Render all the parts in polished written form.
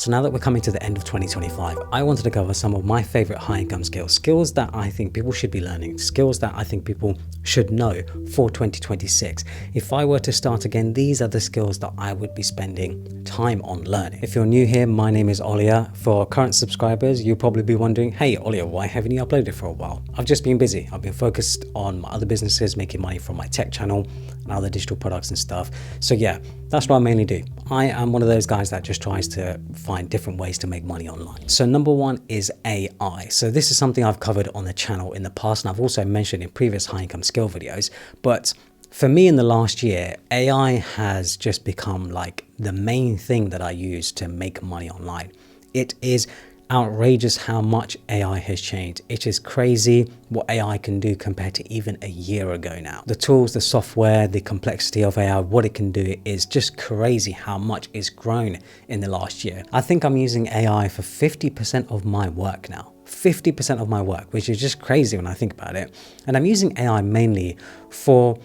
So now that we're coming to the end of 2025, I wanted to cover some of my favorite high income skills that I think people should be learning, skills that I think people should know for 2026. If I were to start again, these are the skills that I would be spending time on learning. If you're new here, my name is Olia. For current subscribers, you'll probably be wondering, hey Olia, why haven't you uploaded for a while? I've just been busy. I've been focused on my other businesses, making money from my tech channel and other digital products and stuff. So yeah, that's what I mainly do. I am one of those guys that just tries to find different ways to make money online. So number one is AI. So this is something I've covered on the channel in the past, and I've also mentioned in previous high income skill videos. But for me in the last year, AI has just become like the main thing that I use to make money online. It is outrageous how much AI has changed. It is crazy what AI can do compared to even a year ago now. The tools, the software, the complexity of AI, what it can do is just crazy how much it's grown in the last year. I think I'm using AI for 50% of my work now. 50% of my work, which is just crazy when I think about it. And I'm using AI mainly for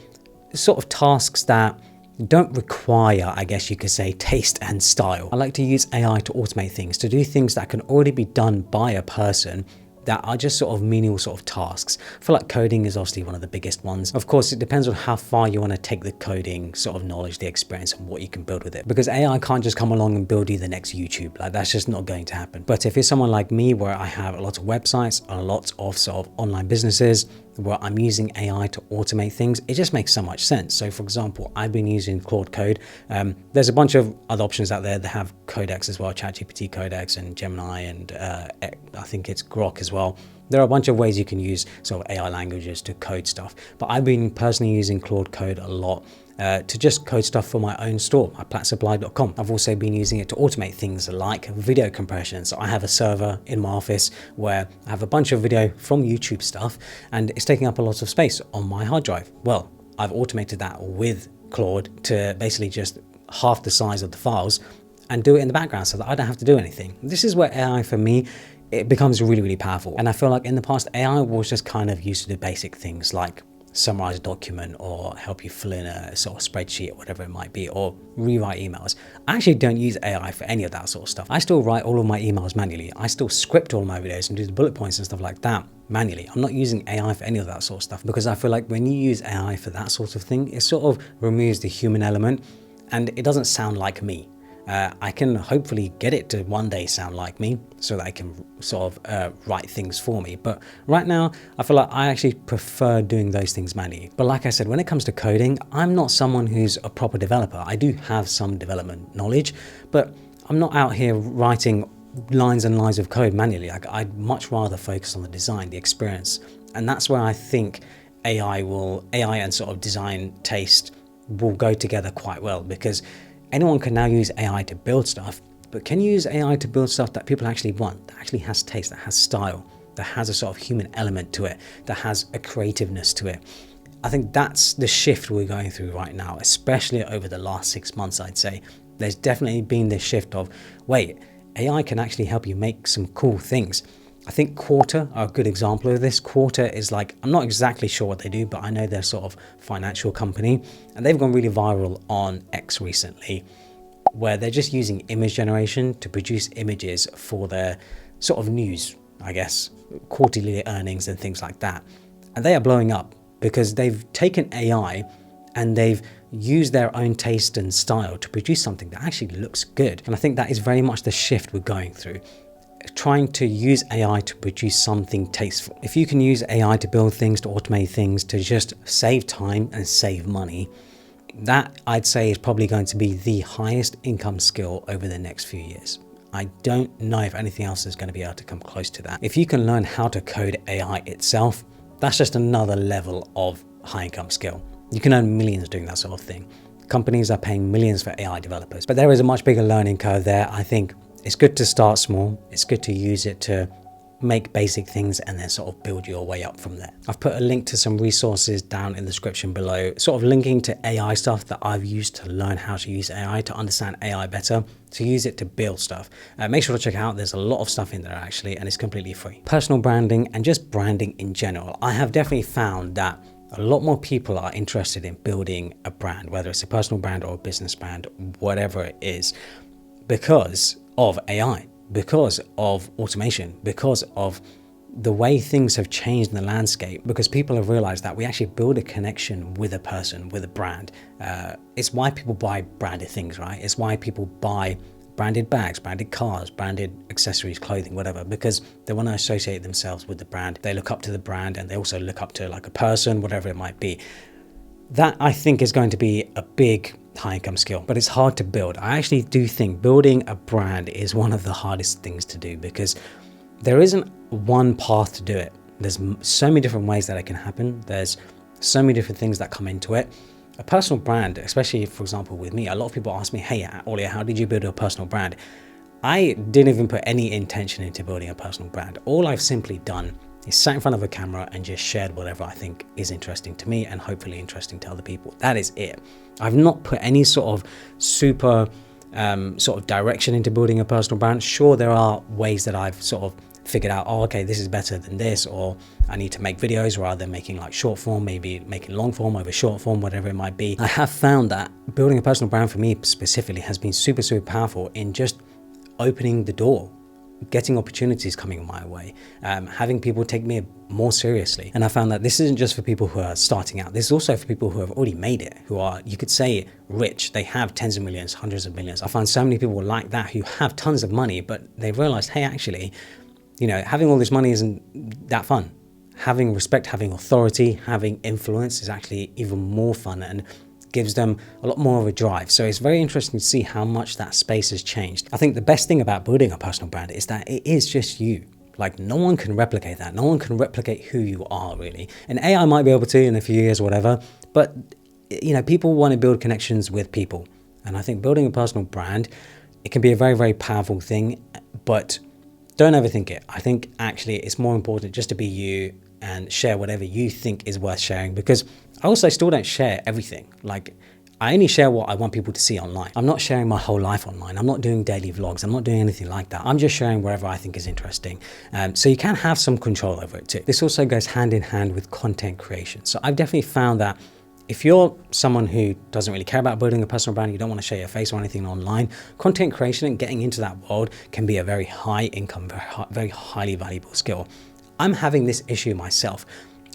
sort of tasks that don't require, I guess you could say, taste and style. I like to use AI to automate things, to do things that can already be done by a person that are just sort of menial sort of tasks. I feel like coding is obviously one of the biggest ones. Of course, it depends on how far you want to take the coding sort of knowledge, the experience, and what you can build with it. Because AI can't just come along and build you the next YouTube. Like, that's just not going to happen. But if you're someone like me, where I have a lot of websites, a lot of sort of online businesses, where I'm using AI to automate things, it just makes so much sense. So for example, I've been using Claude Code. There's a bunch of other options out there that have Codex as well, ChatGPT Codex and Gemini, and I think it's Grok as well. There are a bunch of ways you can use sort of AI languages to code stuff, but I've been personally using Claude Code a lot to just code stuff for my own store, my platsupply.com. I've also been using it to automate things like video compression. So I have a server in my office where I have a bunch of video from YouTube stuff, and it's taking up a lot of space on my hard drive. Well, I've automated that with Claude to basically just half the size of the files and do it in the background so that I don't have to do anything. This is where AI, for me, it becomes really, really powerful. And I feel like in the past, AI was just kind of used to do basic things like summarize a document or help you fill in a sort of spreadsheet or whatever it might be, or rewrite emails. I actually don't use AI for any of that sort of stuff. I still write all of my emails manually. I still script all my videos and do the bullet points and stuff like that manually. I'm not using AI for any of that sort of stuff, because I feel like when you use AI for that sort of thing, it sort of removes the human element and it doesn't sound like me. I can hopefully get it to one day sound like me so that I can sort of write things for me. But right now, I feel like I actually prefer doing those things manually. But like I said, when it comes to coding, I'm not someone who's a proper developer. I do have some development knowledge, but I'm not out here writing lines and lines of code manually. Like, I'd much rather focus on the design, the experience. And that's where I think AI and sort of design taste will go together quite well, because anyone can now use AI to build stuff, but can you use AI to build stuff that people actually want, that actually has taste, that has style, that has a sort of human element to it, that has a creativeness to it? I think that's the shift we're going through right now, especially over the last 6 months, I'd say. There's definitely been this shift of, wait, AI can actually help you make some cool things. I think Quarter are a good example of this. Quarter is like, I'm not exactly sure what they do, but I know they're sort of financial company, and they've gone really viral on X recently, where they're just using image generation to produce images for their sort of news, I guess, quarterly earnings and things like that. And they are blowing up because they've taken AI and they've used their own taste and style to produce something that actually looks good. And I think that is very much the shift we're going through, trying to use AI to produce something tasteful. If you can use AI to build things, to automate things, to just save time and save money, that I'd say is probably going to be the highest income skill over the next few years. I don't know if anything else is going to be able to come close to that. If you can learn how to code AI itself, that's just another level of high income skill. You can earn millions doing that sort of thing. Companies are paying millions for AI developers, but there is a much bigger learning curve there. I think it's good to start small. It's good to use it to make basic things and then sort of build your way up from there. I've put a link to some resources down in the description below, sort of linking to AI stuff that I've used to learn how to use AI, to understand AI better, to use it to build stuff. Make sure to check it out. There's a lot of stuff in there actually, and it's completely free. Personal branding and just branding in general. I have definitely found that a lot more people are interested in building a brand, whether it's a personal brand or a business brand, whatever it is, because of AI, because of automation, because of the way things have changed in the landscape, because people have realized that we actually build a connection with a person, with a brand. It's why people buy branded things, right? It's why people buy branded bags, branded cars, branded accessories, clothing, whatever, because they want to associate themselves with the brand. They look up to the brand, and they also look up to like a person, whatever it might be. That, I think, is going to be a big high income skill, but it's hard to build. I actually do think building a brand is one of the hardest things to do, because there isn't one path to do it. There's so many different ways that it can happen. There's so many different things that come into it. A personal brand, especially, for example, with me, a lot of people ask me, hey, Olia, how did you build a personal brand? I didn't even put any intention into building a personal brand. All I've simply done is sat in front of a camera and just shared whatever I think is interesting to me and hopefully interesting to other people. That is it. I've not put any sort of super sort of direction into building a personal brand. Sure, there are ways that I've sort of figured out, oh, okay, this is better than this, or I need to make videos rather than making like short form, maybe making long form over short form, whatever it might be. I have found that building a personal brand for me specifically has been super, super powerful in just opening the door, getting opportunities coming my way, having people take me more seriously. And I found that this isn't just for people who are starting out. This is also for people who have already made it, who are, you could say, rich. They have tens of millions, hundreds of millions. I find so many people like that who have tons of money, but they've realized, hey, actually, you know, having all this money isn't that fun. Having respect, having authority, having influence is actually even more fun and gives them a lot more of a drive. So it's very interesting to see how much that space has changed. I think the best thing about building a personal brand is that it is just you. Like, no one can replicate that. No one can replicate who you are, really. And AI might be able to in a few years or whatever, but you know, people want to build connections with people. And I think building a personal brand, it can be a very, very powerful thing, but don't overthink it. I think actually it's more important just to be you and share whatever you think is worth sharing, because I also still don't share everything. Like, I only share what I want people to see online. I'm not sharing my whole life online. I'm not doing daily vlogs. I'm not doing anything like that. I'm just sharing wherever I think is interesting. So you can have some control over it too. This also goes hand in hand with content creation. So I've definitely found that if you're someone who doesn't really care about building a personal brand, you don't want to show your face or anything online, content creation and getting into that world can be a very high income, very highly valuable skill. I'm having this issue myself.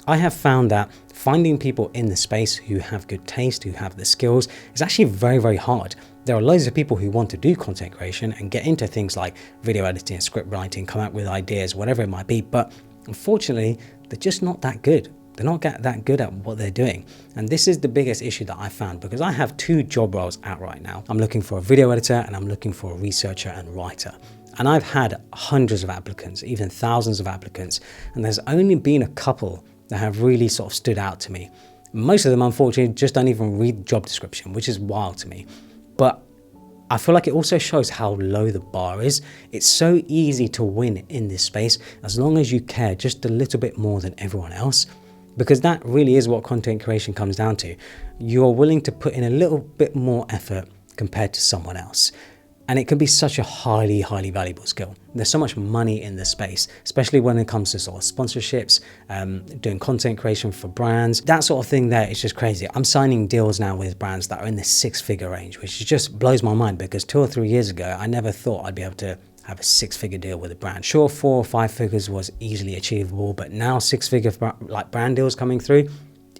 I have found that finding people in the space who have good taste, who have the skills, is actually very, very hard. There are loads of people who want to do content creation and get into things like video editing, script writing, come up with ideas, whatever it might be, but unfortunately, they're just not that good. They're not that good at what they're doing. And this is the biggest issue that I found, because I have 2 job roles out right now. I'm looking for a video editor and I'm looking for a researcher and writer. And I've had hundreds of applicants, even thousands of applicants. And there's only been a couple that have really sort of stood out to me. Most of them, unfortunately, just don't even read the job description, which is wild to me. But I feel like it also shows how low the bar is. It's so easy to win in this space as long as you care just a little bit more than everyone else. Because that really is what content creation comes down to. You're willing to put in a little bit more effort compared to someone else. And it can be such a highly, highly valuable skill. There's so much money in this space, especially when it comes to sort of sponsorships, doing content creation for brands. That sort of thing there is just crazy. I'm signing deals now with brands that are in the 6-figure range, which just blows my mind, because 2 or 3 years ago, I never thought I'd be able to have a 6-figure deal with a brand. Sure, 4 or 5 figures was easily achievable, but now 6-figure like brand deals coming through,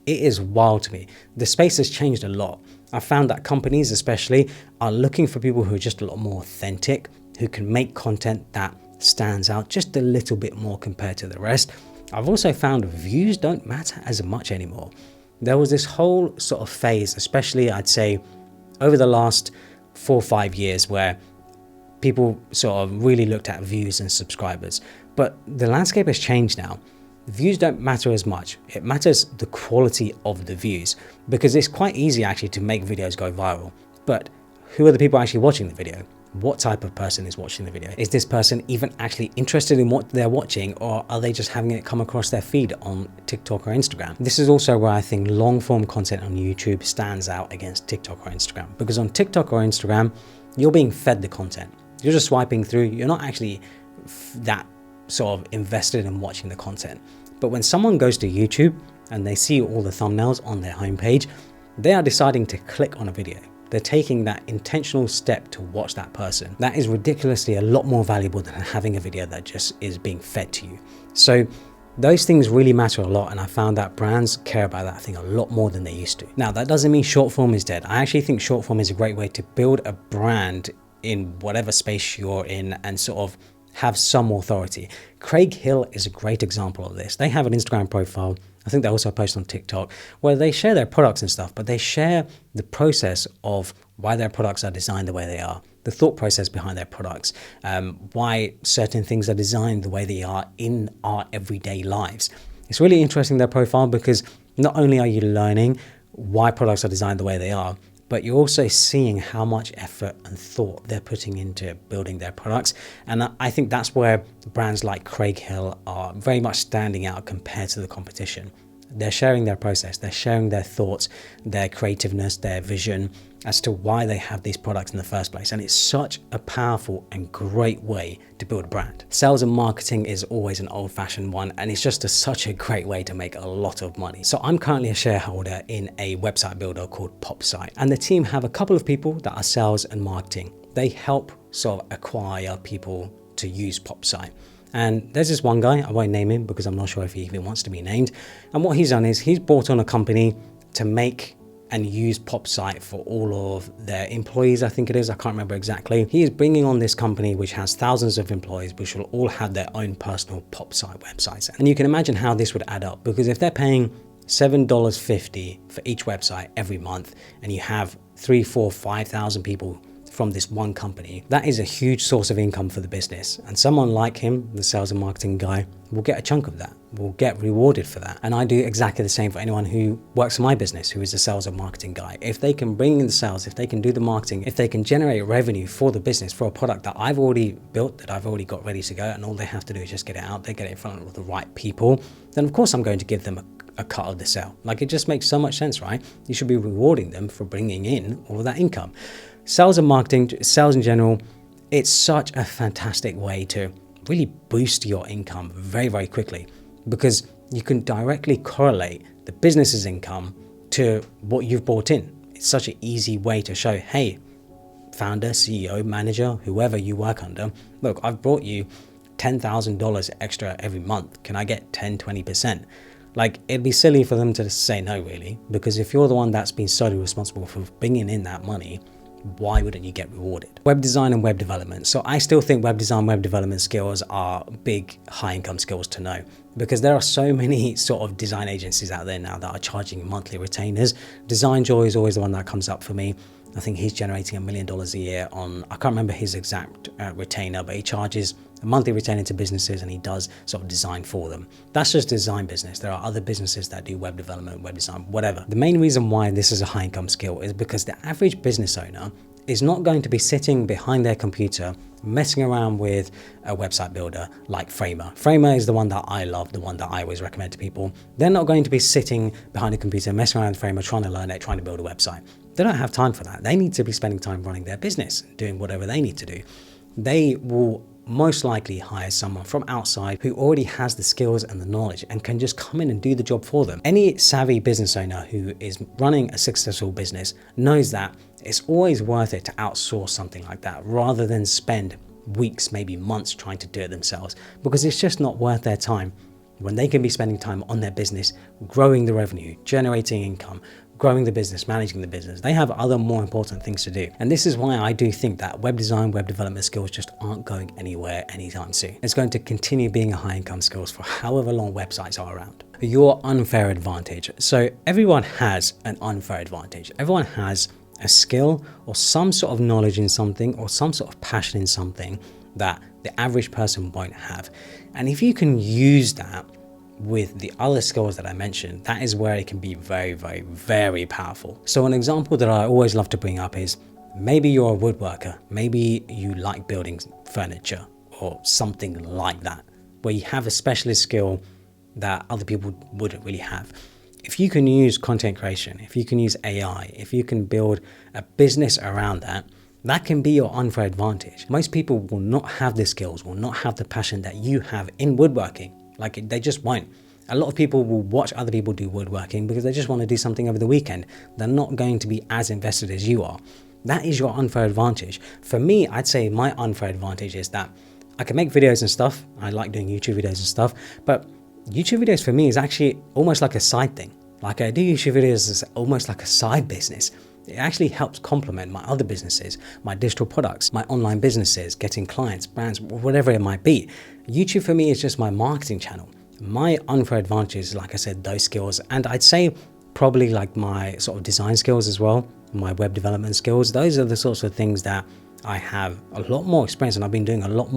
it is wild to me. The space has changed a lot. I found that companies especially are looking for people who are just a lot more authentic, who can make content that stands out just a little bit more compared to the rest. I've also found views don't matter as much anymore. There was this whole sort of phase, especially I'd say over the last 4 or 5 years, where people sort of really looked at views and subscribers. But the landscape has changed now. Views don't matter as much. It matters the quality of the views, because it's quite easy actually to make videos go viral. But who are the people actually watching the video? What type of person is watching the video? Is this person even actually interested in what they're watching, or are they just having it come across their feed on TikTok or Instagram? This is also where I think long form content on YouTube stands out against TikTok or Instagram, because on TikTok or Instagram, you're being fed the content. You're just swiping through. You're not actually that sort of invested in watching the content. But when someone goes to YouTube and they see all the thumbnails on their homepage, they are deciding to click on a video. They're taking that intentional step to watch that person. That is ridiculously a lot more valuable than having a video that just is being fed to you. So those things really matter a lot, and I found that brands care about that thing a lot more than they used to. Now, that doesn't mean short form is dead. I actually think short form is a great way to build a brand in whatever space you're in and sort of have some authority. Craig Hill is a great example of this. They have an Instagram profile. I think they also post on TikTok where they share their products and stuff, but they share the process of why their products are designed the way they are, the thought process behind their products, why certain things are designed the way they are in our everyday lives. It's really interesting, their profile, because not only are you learning why products are designed the way they are, but you're also seeing how much effort and thought they're putting into building their products. And I think that's where brands like Craig Hill are very much standing out compared to the competition. They're sharing their process, they're sharing their thoughts, their creativeness, their vision as to why they have these products in the first place. And it's such a powerful and great way to build a brand. Sales and marketing is always an old-fashioned one, and it's just such a great way to make a lot of money. So I'm currently a shareholder in a website builder called PopSite, and the team have a couple of people that are sales and marketing. They help sort of acquire people to use PopSite. And there's this one guy, I won't name him because I'm not sure if he even wants to be named. And what he's done is he's brought on a company to make and use PopSite for all of their employees, I think it is. I can't remember exactly. He is bringing on this company which has thousands of employees, which will all have their own personal PopSite websites. And you can imagine how this would add up, because if they're paying $7.50 for each website every month, and you have 3, 4, 5,000 people from this one company, that is a huge source of income for the business. And someone like him, the sales and marketing guy, will get a chunk of that, will get rewarded for that. And I do exactly the same for anyone who works for my business, who is a sales and marketing guy. If they can bring in the sales, if they can do the marketing, if they can generate revenue for the business, for a product that I've already built, that I've already got ready to go, and all they have to do is just get it out there, get it in front of the right people, then of course I'm going to give them a cut of the sale. Like, it just makes so much sense, right? You should be rewarding them for bringing in all of that income. Sales and marketing, sales in general, it's such a fantastic way to really boost your income very, very quickly, because you can directly correlate the business's income to what you've brought in. It's such an easy way to show, hey, founder, CEO, manager, whoever you work under, look, I've brought you $10,000 extra every month. Can I get 10, 20%? Like, it'd be silly for them to say no, really, because if you're the one that's been solely responsible for bringing in that money, why wouldn't you get rewarded? Web design and web development. So I still think web design, web development skills are big, high income skills to know, because there are so many sort of design agencies out there now that are charging monthly retainers. Design Joy is always the one that comes up for me. I think he's generating $1 million a year on, I can't remember his exact retainer, but he charges a monthly retainer to businesses and he does sort of design for them. That's just design business. There are other businesses that do web development, web design, whatever. The main reason why this is a high income skill is because the average business owner is not going to be sitting behind their computer messing around with a website builder like Framer. Framer is the one that I love, the one that I always recommend to people. They're not going to be sitting behind a computer messing around with Framer, trying to learn it, trying to build a website. They don't have time for that. They need to be spending time running their business, doing whatever they need to do. They will most likely hire someone from outside who already has the skills and the knowledge and can just come in and do the job for them. Any savvy business owner who is running a successful business knows that it's always worth it to outsource something like that rather than spend weeks, maybe months trying to do it themselves, because it's just not worth their time when they can be spending time on their business, growing the revenue, generating income, growing the business, managing the business. They have other more important things to do. And this is why I do think that web design, web development skills just aren't going anywhere anytime soon. It's going to continue being a high income skills for however long websites are around. Your unfair advantage. So everyone has an unfair advantage. Everyone has a skill or some sort of knowledge in something or some sort of passion in something that the average person won't have. And if you can use that with the other skills that I mentioned, that is where it can be very, very, very powerful. So an example that I always love to bring up is maybe you're a woodworker, maybe you like building furniture or something like that, where you have a specialist skill that other people wouldn't really have. If you can use content creation, if you can use AI, if you can build a business around that, that can be your unfair advantage. Most people will not have the skills, will not have the passion that you have in woodworking. Like, they just won't. A lot of people will watch other people do woodworking because they just want to do something over the weekend. They're not going to be as invested as you are. That is your unfair advantage. For me, I'd say my unfair advantage is that I can make videos and stuff. I like doing YouTube videos and stuff, but YouTube videos for me is actually almost like a side thing. Like I do YouTube videos as almost like a side business. It actually helps complement my other businesses, my digital products, my online businesses, getting clients, brands, whatever it might be. YouTube for me is just my marketing channel. My unfair advantage is, like I said, those skills. And I'd say probably like my sort of design skills as well, my web development skills. Those are the sorts of things that I have a lot more experience and I've been doing a lot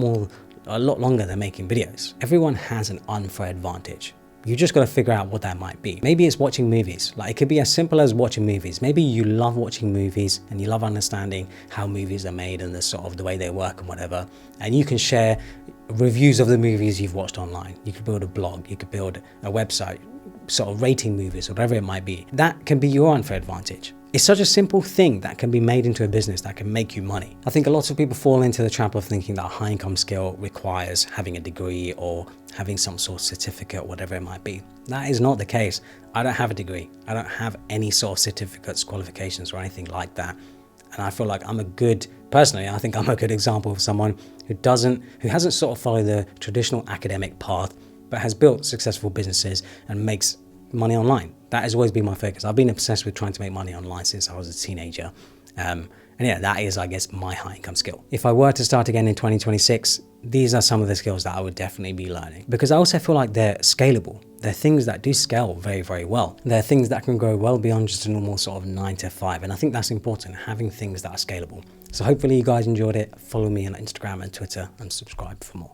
longer than making videos. Everyone has an unfair advantage. You just got to figure out what that might be. Maybe it's watching movies. Like it could be as simple as watching movies. Maybe you love watching movies and you love understanding how movies are made and the sort of the way they work and whatever. And you can share reviews of the movies you've watched online. You could build a blog, you could build a website, sort of rating movies, whatever it might be. That can be your unfair advantage. It's such a simple thing that can be made into a business that can make you money. I think a lot of people fall into the trap of thinking that a high income skill requires having a degree or having some sort of certificate, whatever it might be. That is not the case. I don't have a degree. I don't have any sort of certificates, qualifications or anything like that. And I feel like personally, I think I'm a good example of someone who hasn't sort of followed the traditional academic path, but has built successful businesses and makes money online. That has always been my focus. I've been obsessed with trying to make money online since I was a teenager. And yeah, that is, I guess, my high income skill. If I were to start again in 2026, these are some of the skills that I would definitely be learning, because I also feel like they're scalable. They're things that do scale very, very well. They're things that can grow well beyond just a normal sort of 9 to 5. And I think that's important, having things that are scalable. So hopefully you guys enjoyed it. Follow me on Instagram and Twitter and subscribe for more.